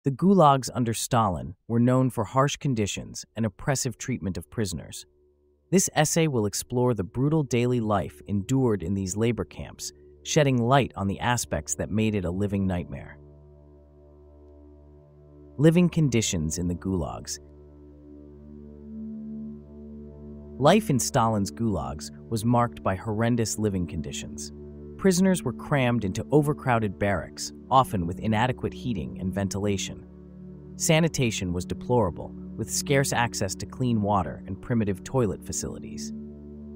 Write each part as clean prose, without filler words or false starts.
The gulags under Stalin were known for harsh conditions and oppressive treatment of prisoners. This essay will explore the brutal daily life endured in these labor camps, shedding light on the aspects that made it a living nightmare. Living conditions in the gulags. Life in Stalin's gulags was marked by horrendous living conditions. Prisoners were crammed into overcrowded barracks, often with inadequate heating and ventilation. Sanitation was deplorable, with scarce access to clean water and primitive toilet facilities.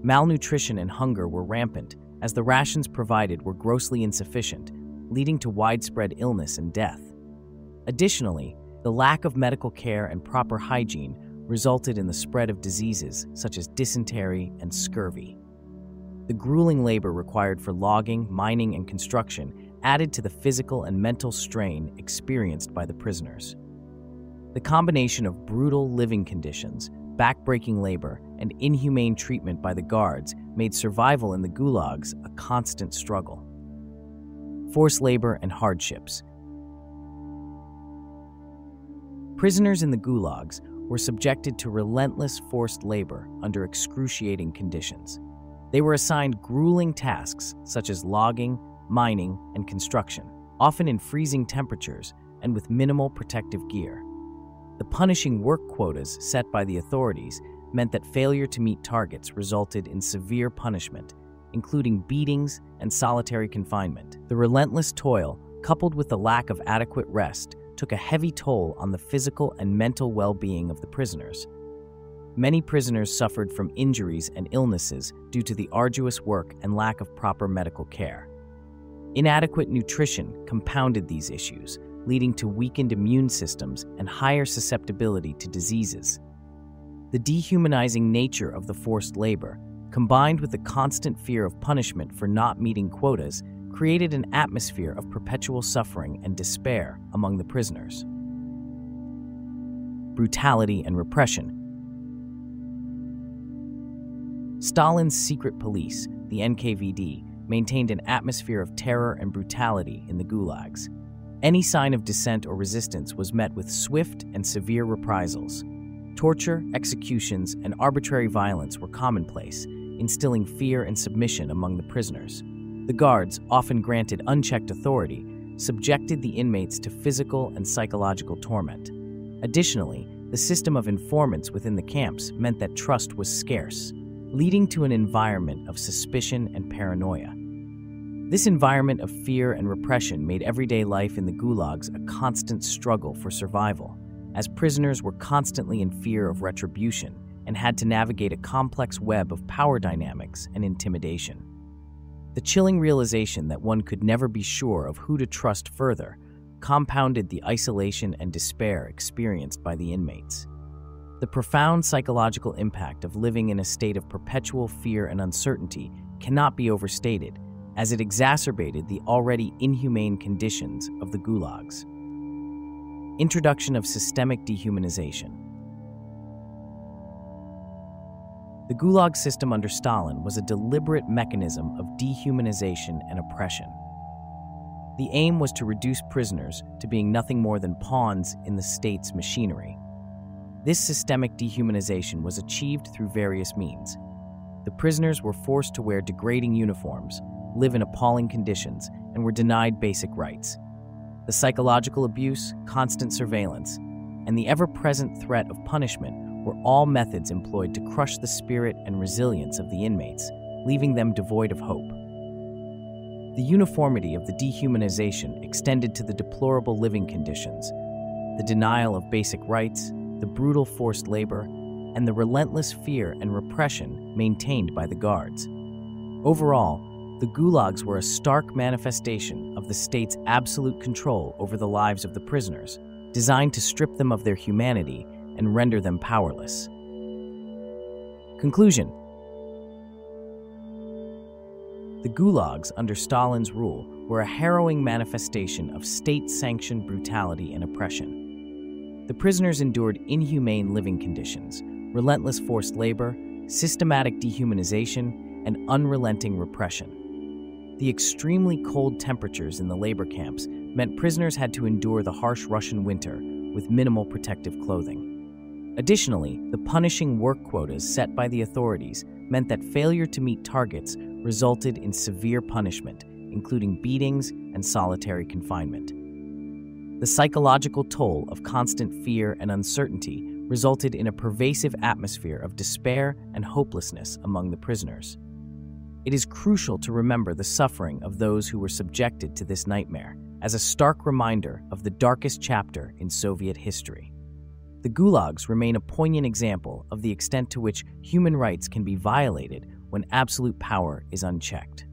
Malnutrition and hunger were rampant, as the rations provided were grossly insufficient, leading to widespread illness and death. Additionally, the lack of medical care and proper hygiene resulted in the spread of diseases such as dysentery and scurvy. The grueling labor required for logging, mining, and construction added to the physical and mental strain experienced by the prisoners. The combination of brutal living conditions, backbreaking labor, and inhumane treatment by the guards made survival in the gulags a constant struggle. Forced labor and hardships. Prisoners in the gulags were subjected to relentless forced labor under excruciating conditions. They were assigned grueling tasks such as logging, mining, and construction, often in freezing temperatures and with minimal protective gear. The punishing work quotas set by the authorities meant that failure to meet targets resulted in severe punishment, including beatings and solitary confinement. The relentless toil, coupled with the lack of adequate rest, took a heavy toll on the physical and mental well-being of the prisoners. Many prisoners suffered from injuries and illnesses due to the arduous work and lack of proper medical care. Inadequate nutrition compounded these issues, leading to weakened immune systems and higher susceptibility to diseases. The dehumanizing nature of the forced labor, combined with the constant fear of punishment for not meeting quotas, created an atmosphere of perpetual suffering and despair among the prisoners. Brutality and repression. Stalin's secret police, the NKVD, maintained an atmosphere of terror and brutality in the gulags. Any sign of dissent or resistance was met with swift and severe reprisals. Torture, executions, and arbitrary violence were commonplace, instilling fear and submission among the prisoners. The guards, often granted unchecked authority, subjected the inmates to physical and psychological torment. Additionally, the system of informants within the camps meant that trust was scarce, leading to an environment of suspicion and paranoia. This environment of fear and repression made everyday life in the gulags a constant struggle for survival, as prisoners were constantly in fear of retribution and had to navigate a complex web of power dynamics and intimidation. The chilling realization that one could never be sure of who to trust further compounded the isolation and despair experienced by the inmates. The profound psychological impact of living in a state of perpetual fear and uncertainty cannot be overstated, as it exacerbated the already inhumane conditions of the gulags. Introduction of systemic dehumanization. The Gulag system under Stalin was a deliberate mechanism of dehumanization and oppression. The aim was to reduce prisoners to being nothing more than pawns in the state's machinery. This systemic dehumanization was achieved through various means. The prisoners were forced to wear degrading uniforms, live in appalling conditions, and were denied basic rights. The psychological abuse, constant surveillance, and the ever-present threat of punishment were all methods employed to crush the spirit and resilience of the inmates, leaving them devoid of hope. The uniformity of the dehumanization extended to the deplorable living conditions, the denial of basic rights, the brutal forced labor, and the relentless fear and repression maintained by the guards. Overall, the gulags were a stark manifestation of the state's absolute control over the lives of the prisoners, designed to strip them of their humanity and render them powerless. Conclusion. The gulags under Stalin's rule were a harrowing manifestation of state-sanctioned brutality and oppression. The prisoners endured inhumane living conditions, relentless forced labor, systematic dehumanization, and unrelenting repression. The extremely cold temperatures in the labor camps meant prisoners had to endure the harsh Russian winter with minimal protective clothing. Additionally, the punishing work quotas set by the authorities meant that failure to meet targets resulted in severe punishment, including beatings and solitary confinement. The psychological toll of constant fear and uncertainty resulted in a pervasive atmosphere of despair and hopelessness among the prisoners. It is crucial to remember the suffering of those who were subjected to this nightmare as a stark reminder of the darkest chapter in Soviet history. The Gulags remain a poignant example of the extent to which human rights can be violated when absolute power is unchecked.